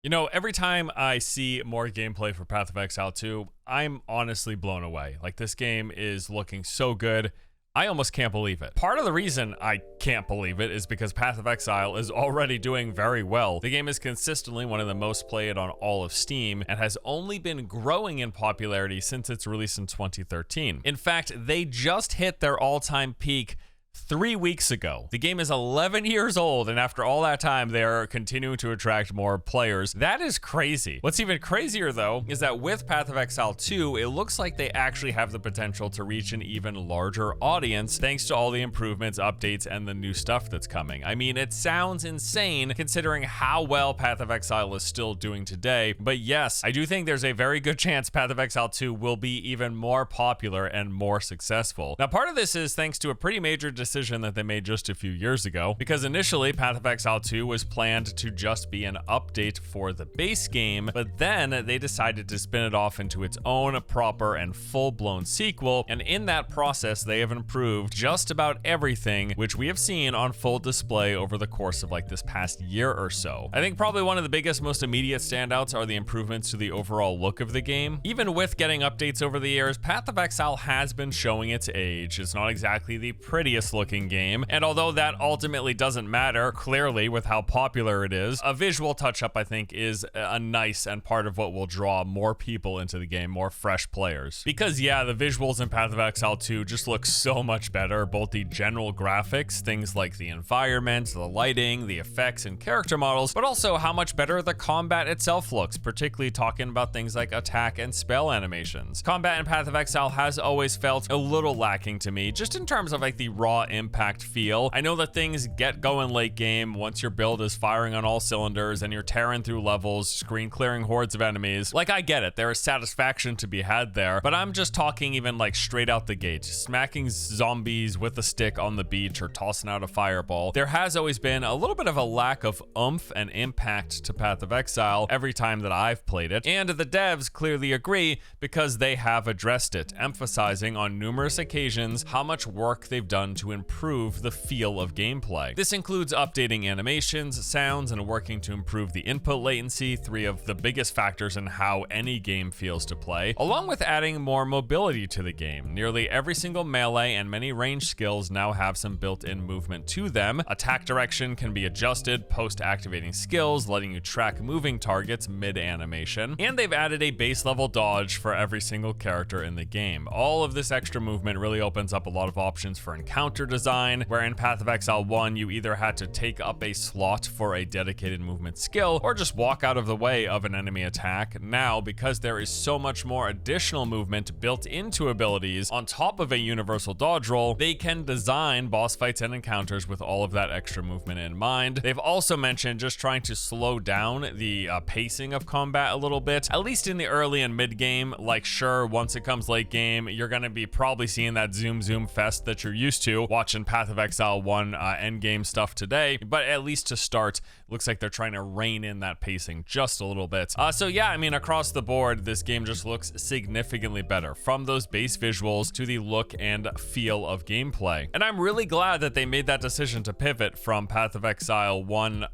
You know, every time I see more gameplay for Path of Exile 2, I'm honestly blown away. Like, this game is looking so good. I almost can't believe it. Part of the reason I can't believe it is because Path of Exile is already doing very well. The game is consistently one of the most played on all of Steam and has only been growing in popularity since its release in 2013. In fact, they just hit their all-time peak 3 weeks ago. The game is 11 years old, and after all that time, they are continuing to attract more players. That is crazy. What's even crazier, though, is that with Path of Exile 2, it looks like they actually have the potential to reach an even larger audience thanks to all the improvements, updates, and the new stuff that's coming. I mean, it sounds insane considering how well Path of Exile is still doing today, but yes, I do think there's a very good chance Path of Exile 2 will be even more popular and more successful. Now, part of this is thanks to a pretty major decision that they made just a few years ago, because initially Path of Exile 2 was planned to just be an update for the base game, but then they decided to spin it off into its own proper and full-blown sequel, and in that process they have improved just about everything, which we have seen on full display over the course of like this past year or so. I think probably one of the biggest, most immediate standouts are the improvements to the overall look of the game. Even with getting updates over the years, Path of Exile has been showing its age. It's not exactly the prettiest looking game, and although that ultimately doesn't matter, clearly with how popular it is, a visual touch-up I think is a nice and part of what will draw more people into the game, more fresh players. Because yeah, the visuals in Path of Exile 2 just look so much better, both the general graphics, things like the environment, the lighting, the effects and character models, but also how much better the combat itself looks, particularly talking about things like attack and spell animations. Combat in Path of Exile has always felt a little lacking to me, just in terms of like the raw impact feel. I know that things get going late game once your build is firing on all cylinders and you're tearing through levels, screen clearing hordes of enemies. Like, I get it, there is satisfaction to be had there, but I'm just talking even like straight out the gate, smacking zombies with a stick on the beach or tossing out a fireball. There has always been a little bit of a lack of oomph and impact to Path of Exile every time that I've played it, and the devs clearly agree because they have addressed it, emphasizing on numerous occasions how much work they've done to improve the feel of gameplay. This includes updating animations, sounds, and working to improve the input latency, three of the biggest factors in how any game feels to play, along with adding more mobility to the game. Nearly every single melee and many range skills now have some built-in movement to them. Attack direction can be adjusted post-activating skills, letting you track moving targets mid-animation, and they've added a base level dodge for every single character in the game. All of this extra movement really opens up a lot of options for encounter design, where in Path of Exile 1 you either had to take up a slot for a dedicated movement skill or just walk out of the way of an enemy attack. Now, because there is so much more additional movement built into abilities on top of a universal dodge roll, they can design boss fights and encounters with all of that extra movement in mind. They've also mentioned just trying to slow down the pacing of combat a little bit, at least in the early and mid game. Like, sure, once it comes late game, you're going to be probably seeing that zoom fest that you're used to watching Path of Exile 1 endgame stuff today, but at least to start, looks like they're trying to rein in that pacing just a little bit. So yeah, I mean, across the board, this game just looks significantly better, from those base visuals to the look and feel of gameplay. And I'm really glad that they made that decision to pivot from Path of Exile 1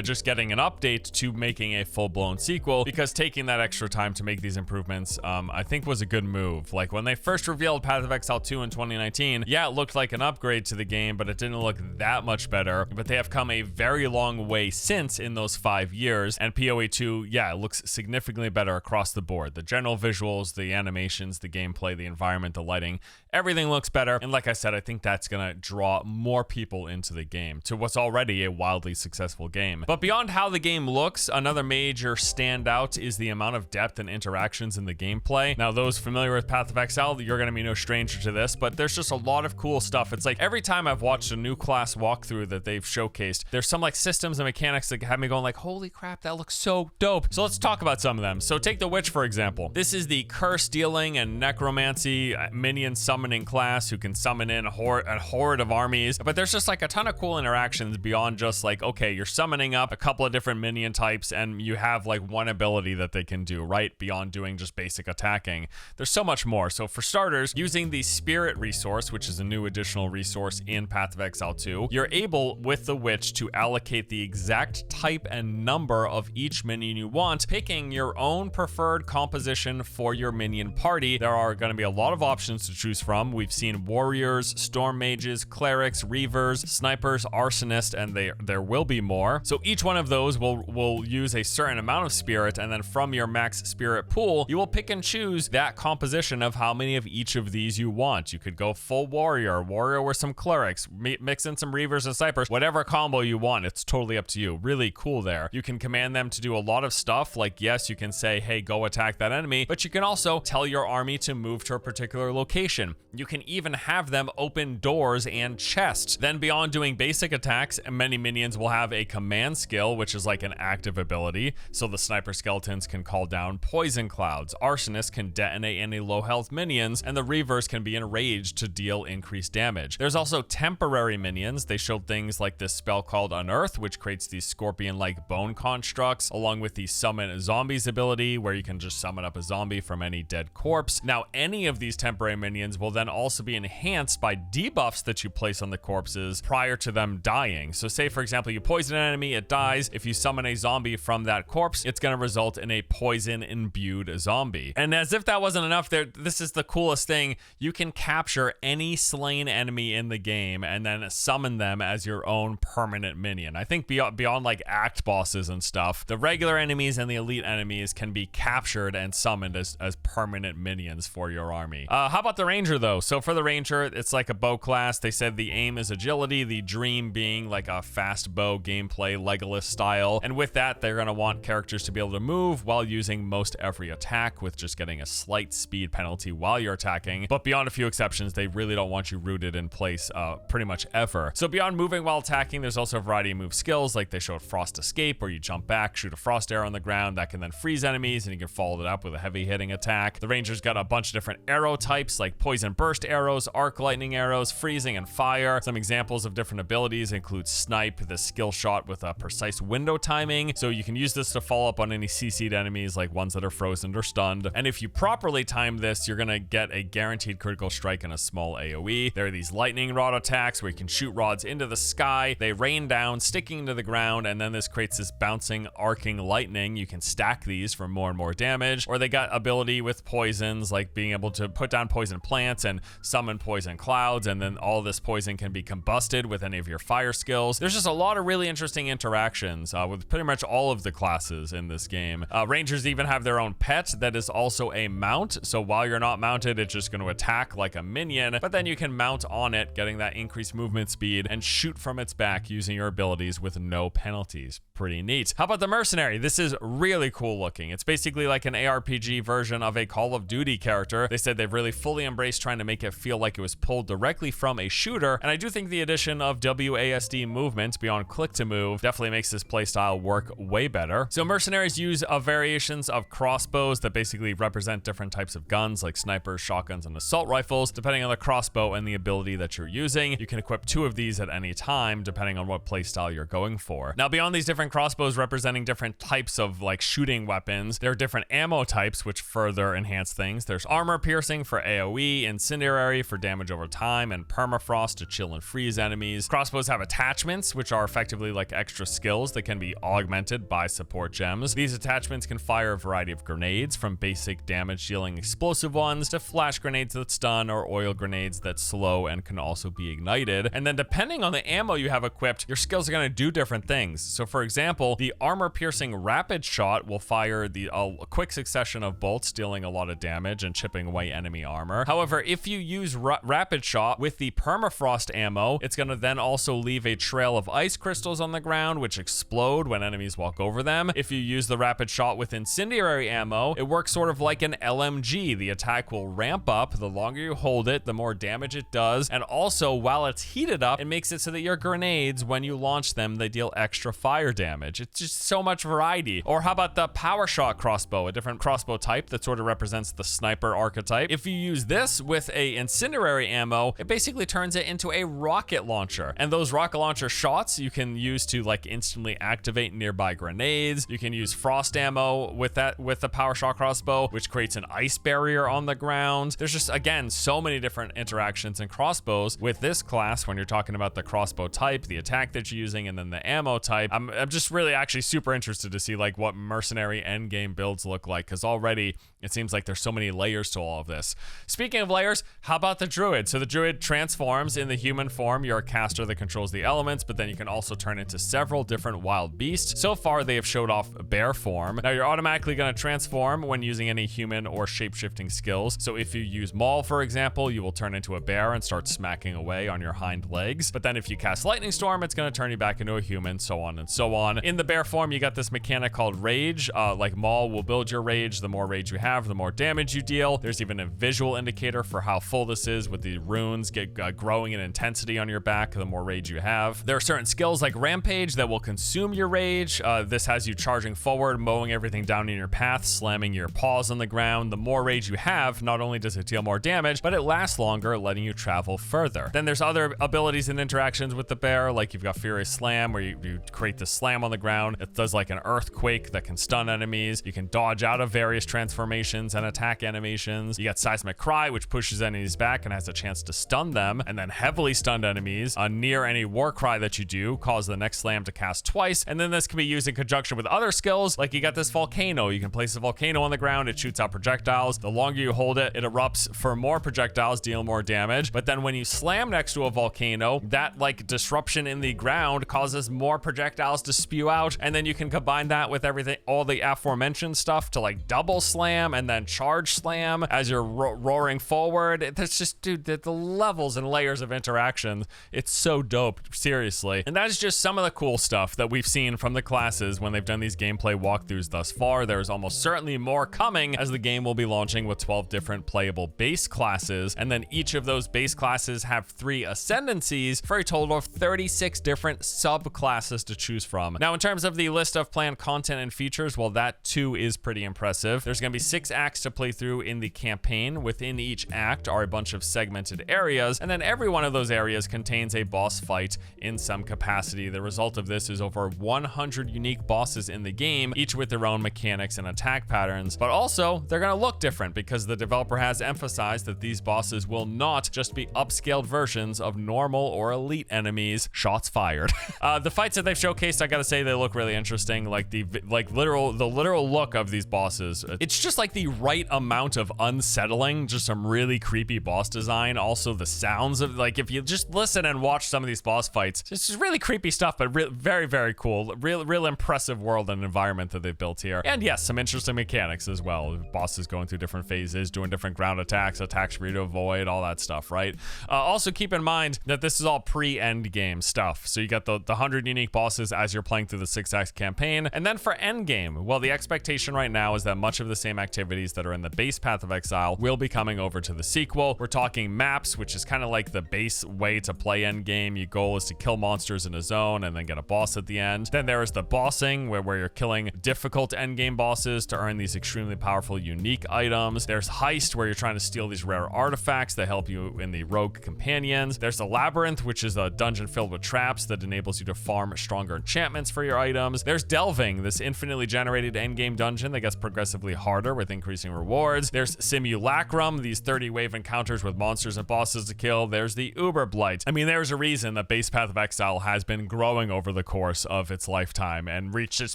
just getting an update to making a full-blown sequel, because taking that extra time to make these improvements I think was a good move. Like, when they first revealed Path of Exile 2 in 2019, yeah, it looked like an upgrade to the game, but it didn't look that much better. But they have come a very long way since in those 5 years, and PoE 2, yeah, it looks significantly better across the board. The general visuals, the animations, the gameplay, the environment, the lighting, everything looks better. And like I said, I think that's gonna draw more people into the game, to what's already a wildly successful game. But beyond how the game looks, another major standout is the amount of depth and interactions in the gameplay. Now, those familiar with Path of Exile, you're gonna be no stranger to this, but there's just a lot of cool stuff. It's like every time I've watched a new class walkthrough that they've showcased, there's some like systems and mechanics that have me going like, holy crap, that looks so dope. So let's talk about some of them. So take the Witch, for example. This is the curse dealing and necromancy minion summoning class who can summon in a horde of armies, but there's just like a ton of cool interactions beyond just like, okay, you're summoning up a couple of different minion types and you have like one ability that they can do, right? Beyond doing just basic attacking. There's so much more. So for starters, using the spirit resource, which is a new additional additional resource in Path of Exile 2. You're able, with the Witch, to allocate the exact type and number of each minion you want, picking your own preferred composition for your minion party. There are going to be a lot of options to choose from. We've seen warriors, storm mages, clerics, reavers, snipers, arsonists, and there will be more. So each one of those will use a certain amount of spirit, and then from your max spirit pool, you will pick and choose that composition of how many of each of these you want. You could go full warrior with some clerics, mix in some reavers and snipers, whatever combo you want. It's totally up to you. Really cool there. You can command them to do a lot of stuff. Like, yes, you can say, hey, go attack that enemy, but you can also tell your army to move to a particular location. You can even have them open doors and chests. Then beyond doing basic attacks, many minions will have a command skill, which is like an active ability. So the sniper skeletons can call down poison clouds, arsonists can detonate any low health minions, and the reavers can be enraged to deal increased damage. There's also temporary minions. They showed things like this spell called Unearth, which creates these scorpion-like bone constructs, along with the summon zombies ability, where you can just summon up a zombie from any dead corpse. Now, any of these temporary minions will then also be enhanced by debuffs that you place on the corpses prior to them dying. So say, for example, you poison an enemy, it dies. If you summon a zombie from that corpse, it's going to result in a poison-imbued zombie. And as if that wasn't enough, this is the coolest thing. You can capture any slain enemy in the game and then summon them as your own permanent minion. I think beyond like act bosses and stuff, the regular enemies and the elite enemies can be captured and summoned as permanent minions for your army. How about the ranger though? So for the ranger, it's like a bow class. They said the aim is agility, the dream being like a fast bow gameplay, Legolas style. And with that, they're gonna want characters to be able to move while using most every attack, with just getting a slight speed penalty while you're attacking. But beyond a few exceptions, they really don't want you rooted in place pretty much ever. So beyond moving while attacking, there's also a variety of move skills, like they showed Frost Escape, where you jump back, shoot a frost arrow on the ground that can then freeze enemies, and you can follow it up with a heavy hitting attack. The ranger's got a bunch of different arrow types, like poison burst arrows, arc lightning arrows, freezing, and fire. Some examples of different abilities include Snipe, the skill shot with a precise window timing, so you can use this to follow up on any CC'd enemies, like ones that are frozen or stunned. And if you properly time this, you're gonna get a guaranteed critical strike and a small AoE. There are these lightning rod attacks where you can shoot rods into the sky, they rain down, sticking to the ground, and then this creates this bouncing, arcing lightning. You can stack these for more and more damage. Or they got ability with poisons, like being able to put down poison plants and summon poison clouds, and then all this poison can be combusted with any of your fire skills. There's just a lot of really interesting interactions with pretty much all of the classes in this game. Rangers even have their own pet that is also a mount, so while you're not mounted, it's just going to attack like a minion, but then you can mount on it, getting that increased movement speed, and shoot from its back using your abilities with no penalties. Pretty neat. How about the mercenary? This is really cool looking. It's basically like an ARPG version of a Call of Duty character. They said they've really fully embraced trying to make it feel like it was pulled directly from a shooter, and I do think the addition of WASD movement beyond click to move definitely makes this playstyle work way better. So mercenaries use variations of crossbows that basically represent different types of guns, like snipers, shotguns, and assault rifles. Depending on the crossbow and the ability that you're using, you can equip 2 of these at any time, depending on what playstyle you're going for. Now, beyond these different crossbows representing different types of like shooting weapons, there are different ammo types which further enhance things. There's armor piercing for AoE, incendiary for damage over time, and permafrost to chill and freeze enemies. Crossbows have attachments, which are effectively like extra skills that can be augmented by support gems. These attachments can fire a variety of grenades, from basic damage dealing explosive ones to flash grenades that stun, or oil grenades that slow and can also be ignited. And then depending on the ammo you have equipped, your skills are going to do different things. So for example, the armor piercing rapid shot will fire a quick succession of bolts, dealing a lot of damage and chipping away enemy armor. However, if you use rapid shot with the permafrost ammo, it's going to then also leave a trail of ice crystals on the ground, which explode when enemies walk over them. If you use the rapid shot with incendiary ammo, it works sort of like an LMG. The attack will ramp up. The longer you hold it, the more damage it does. And also, while it's heated up, it makes it so that your grenades, when you launch them, they deal extra fire damage. It's just so much variety. Or how about the power shot crossbow, a different crossbow type that sort of represents the sniper archetype. If you use this with a incendiary ammo, it basically turns it into a rocket launcher. And those rocket launcher shots you can use to like instantly activate nearby grenades. You can use frost ammo with the power shot crossbow, which creates an ice barrier on the ground. There's just, again, so many different interactions and crossbows crossbows. With this class, when you're talking about the crossbow type, the attack that you're using, and then the ammo type, I'm just really actually super interested to see like what mercenary endgame builds look like, because already it seems like there's so many layers to all of this. Speaking of layers, how about the druid? So the druid transforms in the human form. You're a caster that controls the elements, but then you can also turn into several different wild beasts. So far, they have showed off bear form. Now you're automatically going to transform when using any human or shape-shifting skills. So if you use Maul, for example, you will turn into a bear and start smacking away on your hind legs. But then if you cast Lightning Storm, it's going to turn you back into a human, so on and so on. In the bear form, you got this mechanic called rage. Like Maul will build your rage. The more rage you have, the more damage you deal. There's even a visual indicator for how full this is, with the runes growing in intensity on your back the more rage you have. There are certain skills like Rampage that will consume your rage. This has you charging forward, mowing everything down in your path, slamming your paws on the ground. The more rage you have, not only does it deal more damage, but it lasts longer, letting you travel further. Then there's other abilities and interactions with the bear, like you've got Furious Slam, where you create the slam on the ground. It does like an earthquake that can stun enemies. You can dodge out of various transformations and attack animations. You got Seismic Cry, which pushes enemies back and has a chance to stun them, and then heavily stunned enemies near any war cry that you do cause the next slam to cast twice. And then this can be used in conjunction with other skills, like you got this volcano. You can place a volcano on the ground, it shoots out projectiles. The longer you hold it, it erupts for more projectiles, deal more damage. But then when you slam next to a volcano, that like disruption in the ground causes more projectiles to spew out, and then you can combine that with everything, all the aforementioned stuff, to like double slam and then charge slam as you're roaring forward. That's just, dude, the levels and layers of interaction, it's so dope, seriously. And that is just some of the cool stuff that we've seen from the classes when they've done these gameplay walkthroughs thus far. There's almost certainly more coming, as the game will be launching with 12 different playable base classes, and then each of those base classes have 3 ascendancies for a total of 36 different subclasses to choose from. Now, in terms of the list of planned content and features, well, that too is pretty impressive. There's going to be 6 acts to play through in the campaign. Within each act are a bunch of segmented areas, and then every one of those areas contains a boss fight in some capacity. The result of this is over 100 unique bosses in the game, each with their own mechanics and attack patterns, but also they're going to look different, because the developer has emphasized that these bosses will not just be upscaled versions of normal or elite enemies. Shots fired. The fights that they've showcased, I gotta say, they look really interesting. Like the literal look of these bosses, it's just like the right amount of unsettling, just some really creepy boss design. Also the sounds of, like, if you just listen and watch some of these boss fights, it's just really creepy stuff, but very, very cool. Real impressive world and environment that they've built here. And yes, some interesting mechanics as well. Bosses going through different phases, doing different ground attacks for you to avoid, all that stuff, right? Also keep in mind that this is all pre-end game stuff. So you got the 100 unique bosses as you're playing through the 6-act campaign. And then for end game, well, the expectation right now is that much of the same activities that are in the base Path of Exile will be coming over to the sequel. We're talking maps, which is kind of like the base way to play end game. Your goal is to kill monsters in a zone and then get a boss at the end. Then there is the bossing, where you're killing difficult end game bosses to earn these extremely powerful unique items. There's heist, where you're trying to steal these rare artifacts that help you in the rogue companions. There's the labyrinth, which is a dungeon filled with traps that enables you to farm stronger enchantments for your items. There's delving, this infinitely generated endgame dungeon that gets progressively harder with increasing rewards. There's simulacrum, these 30 wave encounters with monsters and bosses to kill. There's the uber blight. I mean, there's a reason that base Path of Exile has been growing over the course of its lifetime and reached its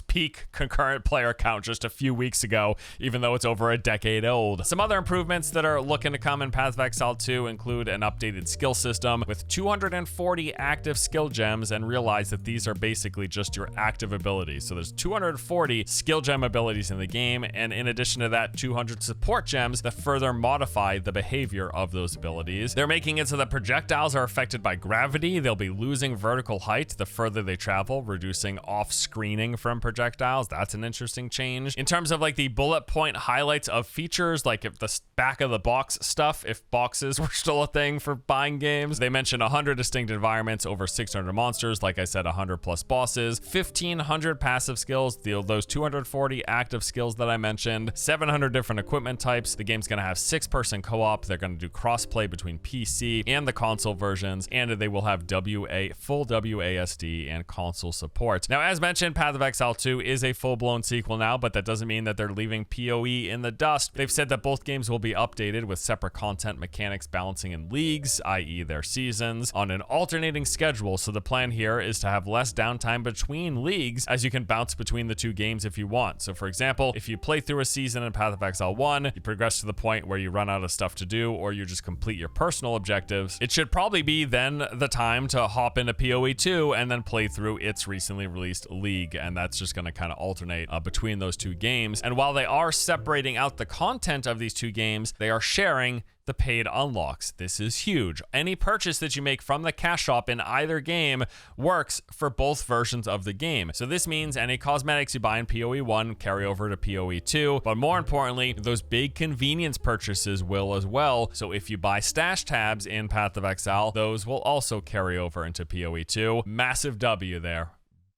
peak concurrent player count just a few weeks ago, even though it's over a decade old. Some other improvements that are looking to come in Path of Exile 2 include an updated skill system with 240 active skill gems, and realize that these are basically just your active abilities. So there's 240 skill gem abilities in the game, and in addition to that, 200 support gems that further modify the behavior of those abilities. They're making it so that projectiles are affected by gravity. They'll be losing vertical height the further they travel, reducing off-screening from projectiles. That's an interesting change. In terms of like the bullet point highlights of features, like if the back of the box stuff, if boxes were still a thing for buying games, they mentioned 100 distinct environments, over 600 monsters, like I said, 100 plus bosses, 1,500 passive skills, those 240 active skills that I mentioned, 700 different equipment types. The game's gonna have 6-person co-op. They're gonna do cross-play between PC and the console versions, and they will have full WASD and console support. Now, as mentioned, Path of Exile 2 is a full-blown sequel now, but that doesn't mean that they're leaving PoE in the dust. They've said that both games will be updated with separate content, mechanics, balancing, and league. leagues, i.e. their seasons, on an alternating schedule. So the plan here is to have less downtime between leagues, as you can bounce between the two games if you want. So for example, if you play through a season in Path of Exile 1, you progress to the point where you run out of stuff to do, or you just complete your personal objectives, it should probably be then the time to hop into PoE 2 and then play through its recently released league. And that's just going to kind of alternate between those two games. And while they are separating out the content of these two games, they are sharing the paid unlocks. This is huge. Any purchase that you make from the cash shop in either game works for both versions of the game. So this means any cosmetics you buy in PoE 1 carry over to PoE 2, but more importantly, those big convenience purchases will as well. So if you buy stash tabs in Path of Exile, those will also carry over into PoE 2. Massive W there.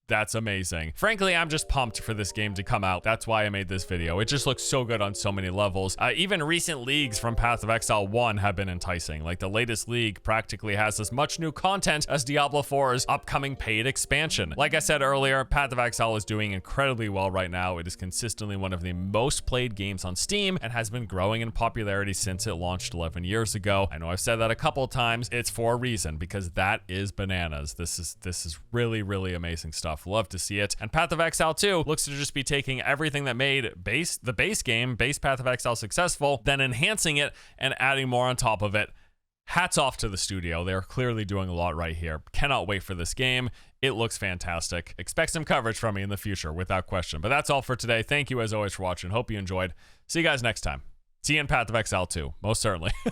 That's amazing. Frankly, I'm just pumped for this game to come out. That's why I made this video. It just looks so good on so many levels. Even recent leagues from Path of Exile 1 have been enticing. Like the latest league practically has as much new content as Diablo 4's upcoming paid expansion. Like I said earlier, Path of Exile is doing incredibly well right now. It is consistently one of the most played games on Steam and has been growing in popularity since it launched 11 years ago. I know I've said that a couple of times. It's for a reason, because that is bananas. This is really, really amazing stuff. Love to see it. And Path of Exile 2 looks to just be taking everything that made the base game, base Path of Exile successful, then enhancing it and adding more on top of it. Hats off to the studio. They're clearly doing a lot right here. Cannot wait for this game. It looks fantastic. Expect some coverage from me in the future, without question. But that's all for today. Thank you as always for watching. Hope you enjoyed. See you guys next time. See you in Path of Exile 2, most certainly.